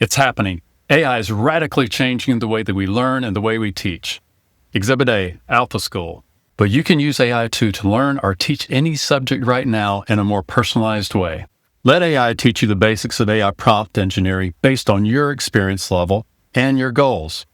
It's happening. AI is radically changing the way that we learn and the way we teach. Exhibit A, Alpha School. But you can use AI too to learn or teach any subject right now in a more personalized way. Let AI teach you the basics of AI prompt engineering based on your experience level and your goals.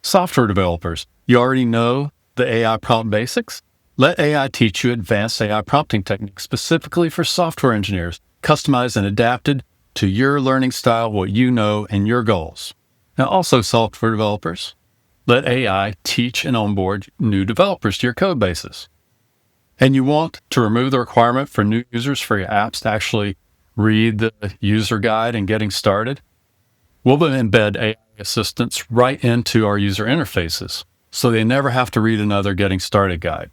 Software developers, you already know the AI prompt basics? Let AI teach you advanced AI prompting techniques specifically for software engineers, customized and adapted to your learning style, what you know, and your goals. Now, also software developers, let AI teach and onboard new developers to your code bases. And you want to remove the requirement for new users for your apps to actually read the user guide and getting started? We'll embed AI assistants right into our user interfaces, so they never have to read another getting started guide.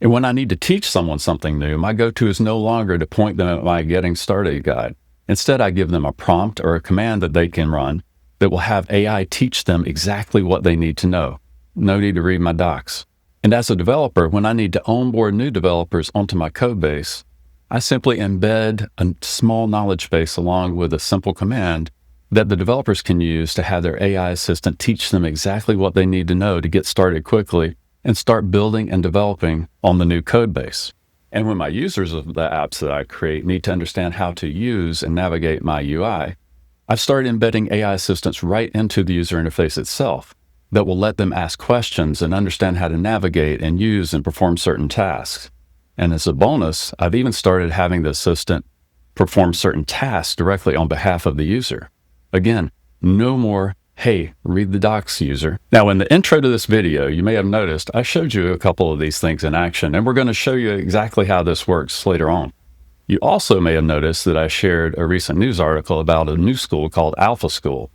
And when I need to teach someone something new, my go-to is no longer to point them at my getting started guide. Instead, I give them a prompt or a command that they can run that will have AI teach them exactly what they need to know. No need to read my docs. And as a developer, when I need to onboard new developers onto my code base, I simply embed a small knowledge base along with a simple command that the developers can use to have their AI assistant teach them exactly what they need to know to get started quickly and start building and developing on the new code base. And when my users of the apps that I create need to understand how to use and navigate my UI, I've started embedding AI assistants right into the user interface itself that will let them ask questions and understand how to navigate and use and perform certain tasks. And as a bonus, I've even started having the assistant perform certain tasks directly on behalf of the user. Again, no more, hey, read the docs, user. Now, in the intro to this video, you may have noticed I showed you a couple of these things in action, and we're going to show you exactly how this works later on. You also may have noticed that I shared a recent news article about a new school called Alpha School.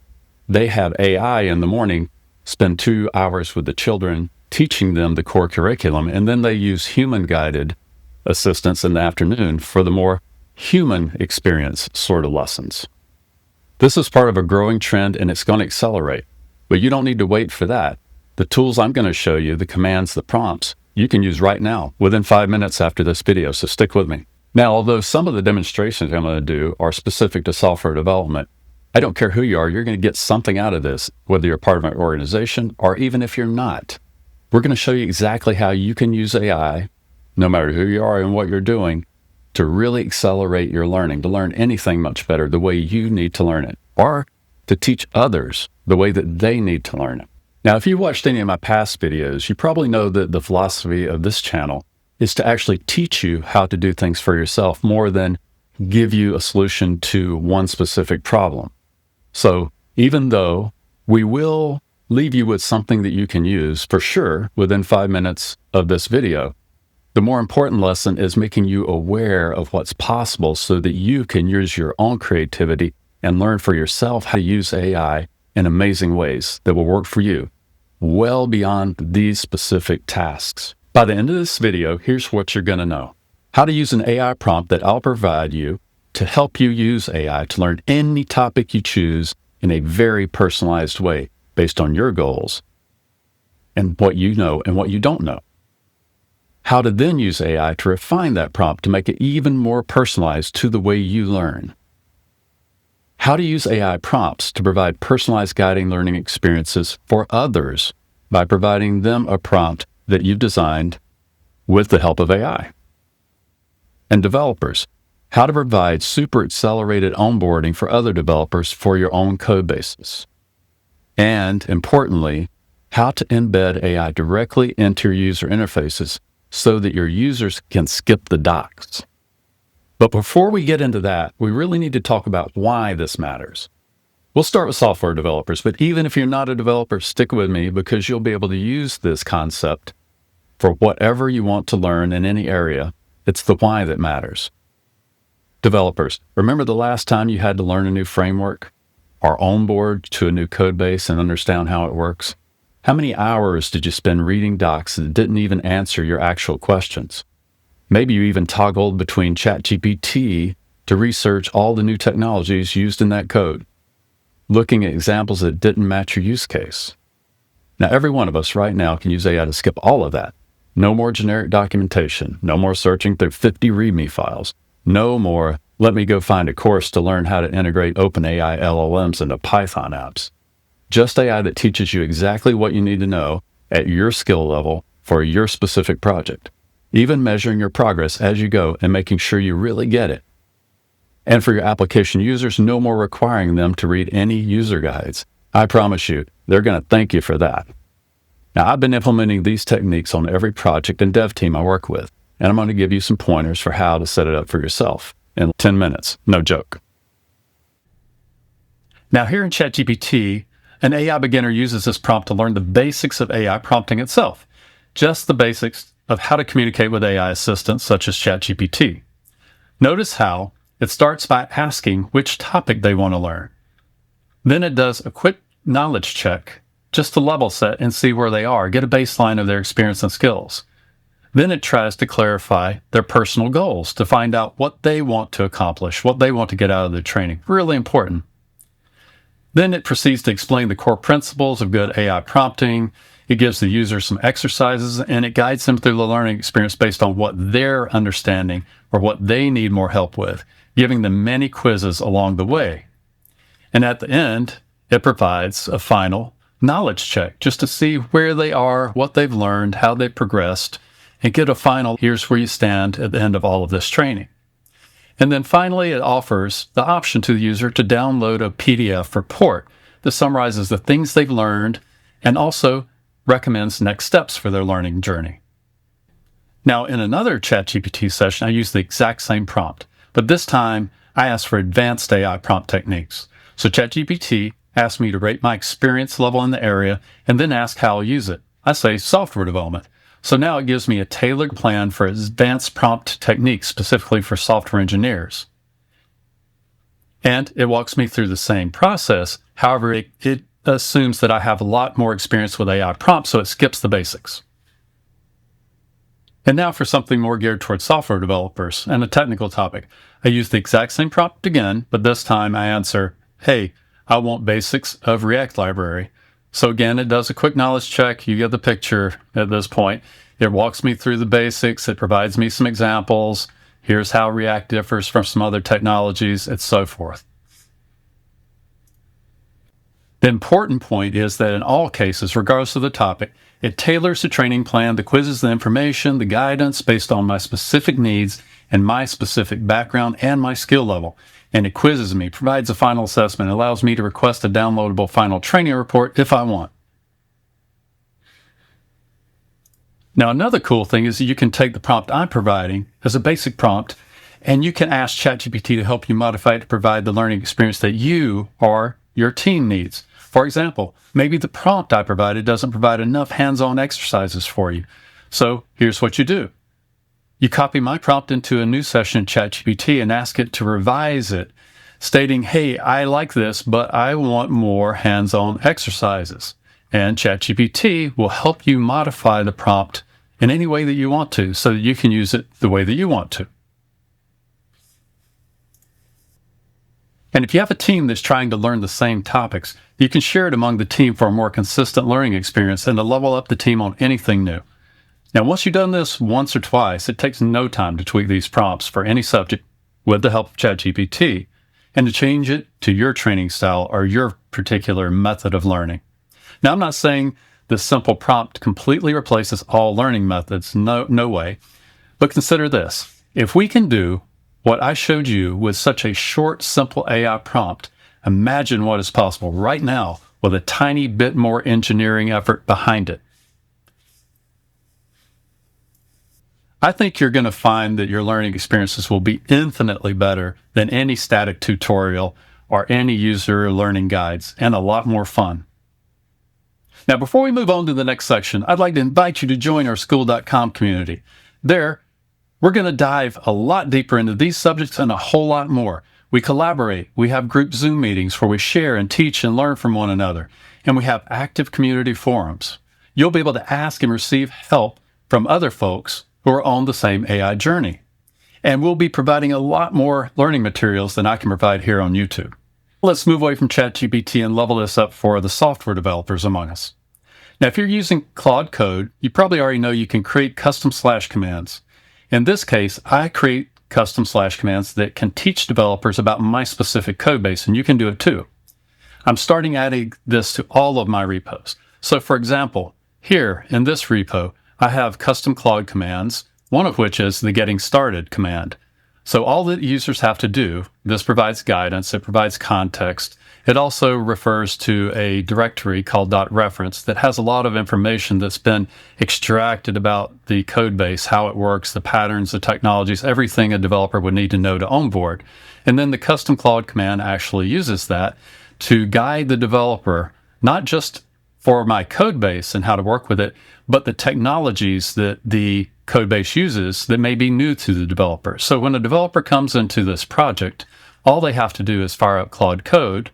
They have AI in the morning, spend 2 hours with the children, teaching them the core curriculum, and then they use human-guided assistants in the afternoon for the more human experience sort of lessons. This is part of a growing trend, and it's going to accelerate. But you don't need to wait for that. The tools I'm going to show you, the commands, the prompts, you can use right now, within 5 minutes after this video, so stick with me. Now, although some of the demonstrations I'm going to do are specific to software development, I don't care who you are, you're going to get something out of this, whether you're part of an organization or even if you're not. We're going to show you exactly how you can use AI, no matter who you are and what you're doing, to really accelerate your learning, to learn anything much better the way you need to learn it, or to teach others the way that they need to learn it. Now, if you've watched any of my past videos, you probably know that the philosophy of this channel is to actually teach you how to do things for yourself more than give you a solution to one specific problem. So even though we will leave you with something that you can use for sure within 5 minutes of this video, the more important lesson is making you aware of what's possible so that you can use your own creativity and learn for yourself how to use AI in amazing ways that will work for you, well beyond these specific tasks. By the end of this video, here's what you're going to know. How to use an AI prompt that I'll provide you to help you use AI to learn any topic you choose in a very personalized way based on your goals and what you know and what you don't know. How to then use AI to refine that prompt to make it even more personalized to the way you learn. How to use AI prompts to provide personalized guiding learning experiences for others by providing them a prompt that you've designed with the help of AI. And developers, how to provide super accelerated onboarding for other developers for your own code bases. And importantly, how to embed AI directly into your user interfaces so that your users can skip the docs. But before we get into that, we really need to talk about why this matters. We'll start with software developers, but even if you're not a developer, stick with me because you'll be able to use this concept for whatever you want to learn in any area. It's the why that matters. Developers, remember the last time you had to learn a new framework or onboard to a new code base and understand how it works? How many hours did you spend reading docs that didn't even answer your actual questions? Maybe you even toggled between ChatGPT to research all the new technologies used in that code, looking at examples that didn't match your use case. Now, every one of us right now can use AI to skip all of that. No more generic documentation, no more searching through 50 README files, no more Let me go find a course to learn how to integrate OpenAI LLMs into Python apps. Just AI that teaches you exactly what you need to know at your skill level for your specific project, even measuring your progress as you go and making sure you really get it. And for your application users, no more requiring them to read any user guides. I promise you, they're going to thank you for that. Now, I've been implementing these techniques on every project and dev team I work with, and I'm going to give you some pointers for how to set it up for yourself in 10 minutes. No joke. Now, here in ChatGPT, an AI beginner uses this prompt to learn the basics of AI prompting itself, just the basics of how to communicate with AI assistants such as ChatGPT. Notice how it starts by asking which topic they want to learn. Then it does a quick knowledge check just to level set and see where they are, get a baseline of their experience and skills. Then it tries to clarify their personal goals to find out what they want to accomplish, what they want to get out of their training. Really important. Then it proceeds to explain the core principles of good AI prompting. It gives the user some exercises, and it guides them through the learning experience based on what they're understanding or what they need more help with, giving them many quizzes along the way. And at the end, it provides a final knowledge check just to see where they are, what they've learned, how they've progressed, and get a final, here's where you stand at the end of all of this training. And then finally, it offers the option to the user to download a PDF report that summarizes the things they've learned and also recommends next steps for their learning journey. Now, in another ChatGPT session, I used the exact same prompt, but this time I asked for advanced AI prompt techniques. So ChatGPT asked me to rate my experience level in the area and then ask how I'll use it. I say software development. So now it gives me a tailored plan for advanced prompt techniques specifically for software engineers. And it walks me through the same process. However, it assumes that I have a lot more experience with AI prompts, so it skips the basics. And now for something more geared towards software developers and a technical topic. I use the exact same prompt again, but this time I answer, hey, I want basics of React library. So again, it does a quick knowledge check. You get the picture at this point. It walks me through the basics. It provides me some examples. Here's how React differs from some other technologies, and so forth. The important point is that in all cases, regardless of the topic, it tailors the training plan, the quizzes, the information, the guidance based on my specific needs and my specific background and my skill level. And it quizzes me, provides a final assessment, allows me to request a downloadable final training report if I want. Now, another cool thing is that you can take the prompt I'm providing as a basic prompt, and you can ask ChatGPT to help you modify it to provide the learning experience that you or your team needs. For example, maybe the prompt I provided doesn't provide enough hands-on exercises for you. So here's what you do. You copy my prompt into a new session in ChatGPT and ask it to revise it, stating, hey, I like this, but I want more hands-on exercises. And ChatGPT will help you modify the prompt in any way that you want to so that you can use it the way that you want to. And if you have a team that's trying to learn the same topics, you can share it among the team for a more consistent learning experience and to level up the team on anything new. Now, once you've done this once or twice, it takes no time to tweak these prompts for any subject with the help of ChatGPT and to change it to your training style or your particular method of learning. Now, I'm not saying this simple prompt completely replaces all learning methods. No way. But consider this. If we can do what I showed you with such a short, simple AI prompt, imagine what is possible right now with a tiny bit more engineering effort behind it. I think you're going to find that your learning experiences will be infinitely better than any static tutorial or any user learning guides, and a lot more fun. Now, before we move on to the next section, I'd like to invite you to join our School.com community. There, we're going to dive a lot deeper into these subjects and a whole lot more. We collaborate. We have group Zoom meetings where we share and teach and learn from one another. And we have active community forums. You'll be able to ask and receive help from other folks who are on the same AI journey. And we'll be providing a lot more learning materials than I can provide here on YouTube. Let's move away from ChatGPT and level this up for the software developers among us. Now, if you're using Claude Code, you probably already know you can create custom slash commands. In this case, I create custom/commands that can teach developers about my specific code base, and you can do it too. I'm starting adding this to all of my repos. So for example, here in this repo, I have custom Claude commands, one of which is the getting started command. So all that users have to do, this provides guidance, it provides context. It also refers to a directory called .reference that has a lot of information that's been extracted about the code base, how it works, the patterns, the technologies, everything a developer would need to know to onboard. And then the custom Claude command actually uses that to guide the developer, not just for my code base and how to work with it, but the technologies that the code base uses that may be new to the developer. So when a developer comes into this project, all they have to do is fire up Claude Code,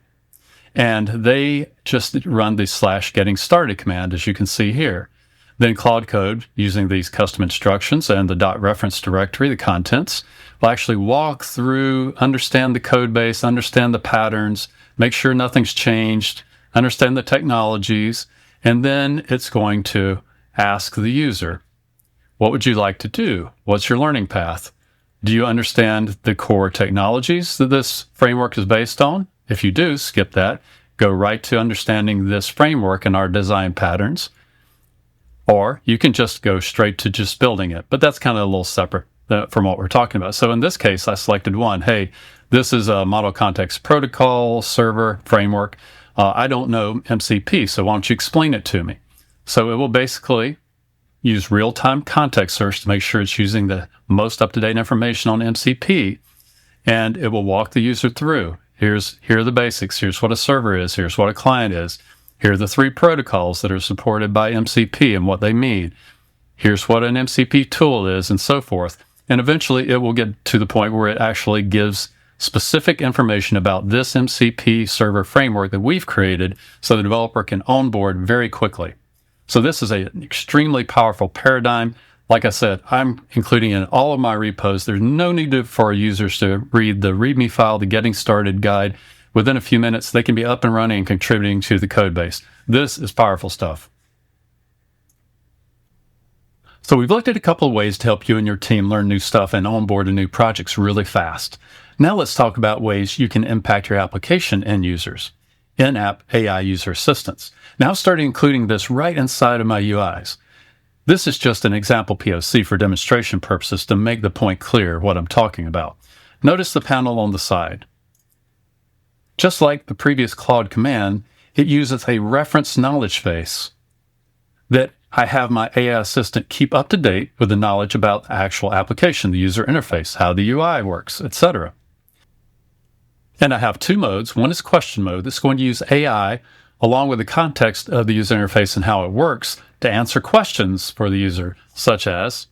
and they just run the /getting started command, as you can see here. Then Claude Code, using these custom instructions and the .reference directory, the contents, will actually walk through, understand the code base, understand the patterns, make sure nothing's changed, understand the technologies, and then it's going to ask the user, what would you like to do? What's your learning path? Do you understand the core technologies that this framework is based on? If you do, skip that. Go right to understanding this framework and our design patterns. Or you can just go straight to just building it. But that's kind of a little separate from what we're talking about. So in this case, I selected one. Hey, this is a Model Context Protocol server framework. I don't know MCP, so why don't you explain it to me? So it will basically use real-time context search to make sure it's using the most up-to-date information on MCP, and it will walk the user through. Here are the basics. Here's what a server is. Here's what a client is. Here are the 3 protocols that are supported by MCP and what they mean. Here's what an MCP tool is, and so forth. And eventually it will get to the point where it actually gives specific information about this MCP server framework that we've created so the developer can onboard very quickly. So this is an extremely powerful paradigm. Like I said, I'm including in all of my repos. There's no need for users to read the README file, the Getting Started guide. Within a few minutes, they can be up and running and contributing to the code base. This is powerful stuff. So we've looked at a couple of ways to help you and your team learn new stuff and onboard to new projects really fast. Now let's talk about ways you can impact your application end users. In-app AI user assistance. Now starting including this right inside of my UIs. This is just an example POC for demonstration purposes to make the point clear what I'm talking about. Notice the panel on the side. Just like the previous Claude command, it uses a reference knowledge base that I have my AI assistant keep up to date with the knowledge about the actual application, the user interface, how the UI works, etc. And I have 2 modes. One is question mode that's going to use AI along with the context of the user interface and how it works to answer questions for the user, such as,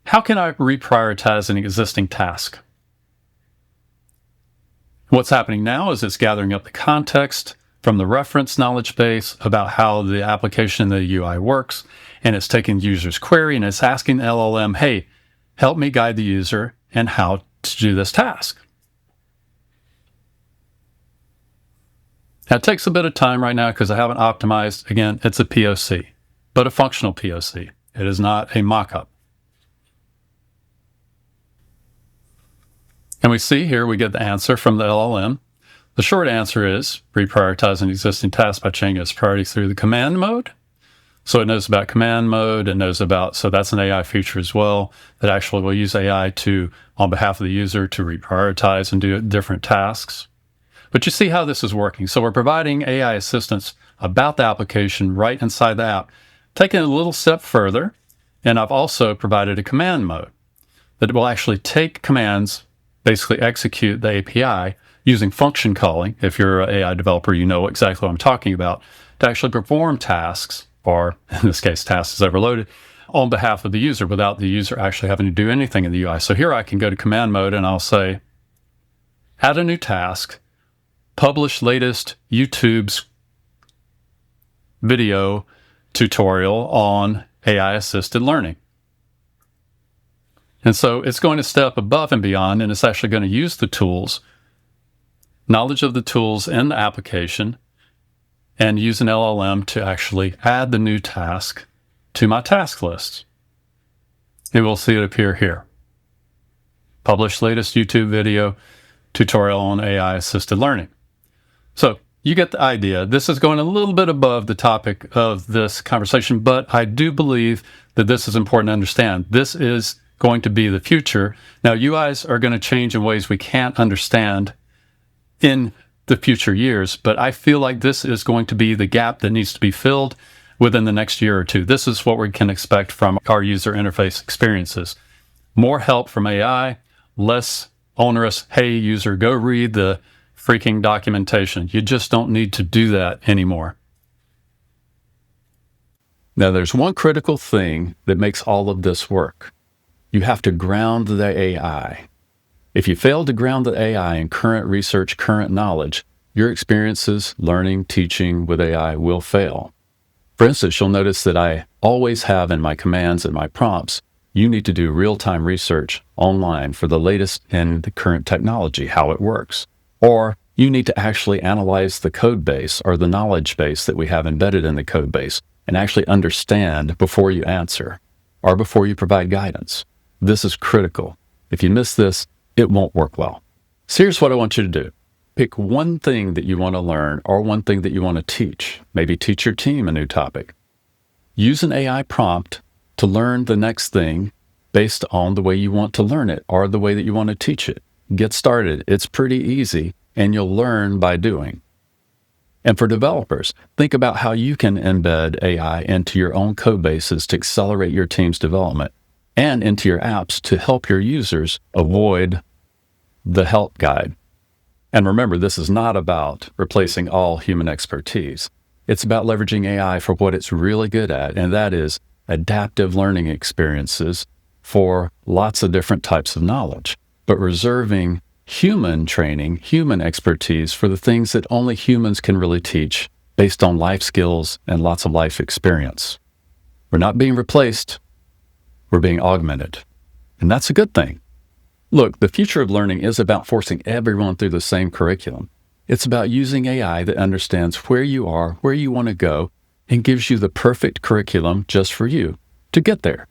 how can I reprioritize an existing task? What's happening now is it's gathering up the context from the reference knowledge base about how the application, the UI works, and it's taking the user's query and it's asking the LLM, hey, help me guide the user and how to do this task. Now, it takes a bit of time right now because I haven't optimized. Again, it's a POC, but a functional POC. It is not a mock-up. And we see here we get the answer from the LLM. The short answer is reprioritize an existing task by changing its priority through the command mode. So it knows about command mode. It knows about, so that's an AI feature as well that actually will use AI to, on behalf of the user, to reprioritize and do different tasks. But you see how this is working. So we're providing AI assistance about the application right inside the app. Taking it a little step further, and I've also provided a command mode that will actually take commands, basically execute the API using function calling. If you're an AI developer, you know exactly what I'm talking about, to actually perform tasks, or in this case, tasks is overloaded, on behalf of the user without the user actually having to do anything in the UI. So here I can go to command mode and I'll say, add a new task, publish latest YouTube's video tutorial on AI-assisted learning. And so it's going to step above and beyond, and it's actually going to use the tools, knowledge of the tools in the application, and use an LLM to actually add the new task to my task list. And we'll see it appear here. published latest YouTube video tutorial on AI assisted learning. So you get the idea. This is going a little bit above the topic of this conversation, but I do believe that this is important to understand. This is going to be the future. Now, UIs are going to change in ways we can't understand in the future years, but I feel like this is going to be the gap that needs to be filled within the next year or two. This is what we can expect from our user interface experiences. More help from AI, less onerous, hey, user, go read the freaking documentation. You just don't need to do that anymore. Now, there's one critical thing that makes all of this work. You have to ground the AI. If you fail to ground the AI in current research, current knowledge, your experiences, learning, teaching with AI will fail. For instance, you'll notice that I always have in my commands and my prompts, you need to do real-time research online for the latest in the current technology, how it works. Or you need to actually analyze the code base or the knowledge base that we have embedded in the code base and actually understand before you answer or before you provide guidance. This is critical. If you miss this, it won't work well. So here's what I want you to do. Pick one thing that you want to learn or one thing that you want to teach. Maybe teach your team a new topic. Use an AI prompt to learn the next thing based on the way you want to learn it or the way that you want to teach it. Get started. It's pretty easy, and you'll learn by doing. And for developers, think about how you can embed AI into your own code bases to accelerate your team's development and into your apps to help your users avoid the help guide. And remember, this is not about replacing all human expertise. It's about leveraging AI for what it's really good at, and that is adaptive learning experiences for lots of different types of knowledge, but reserving human training, human expertise for the things that only humans can really teach based on life skills and lots of life experience. We're not being replaced, we're being augmented. And that's a good thing. Look, the future of learning is about forcing everyone through the same curriculum. It's about using AI that understands where you are, where you want to go, and gives you the perfect curriculum just for you to get there.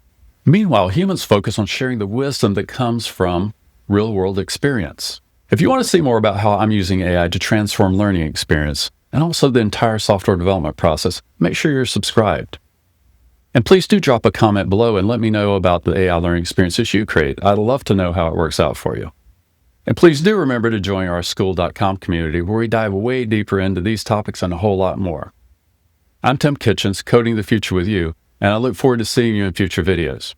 Meanwhile, humans focus on sharing the wisdom that comes from real-world experience. If you want to see more about how I'm using AI to transform learning experience and also the entire software development process, make sure you're subscribed. And please do drop a comment below and let me know about the AI learning experiences you create. I'd love to know how it works out for you. And please do remember to join our School.com community where we dive way deeper into these topics and a whole lot more. I'm Tim Kitchens, coding the future with you, and I look forward to seeing you in future videos.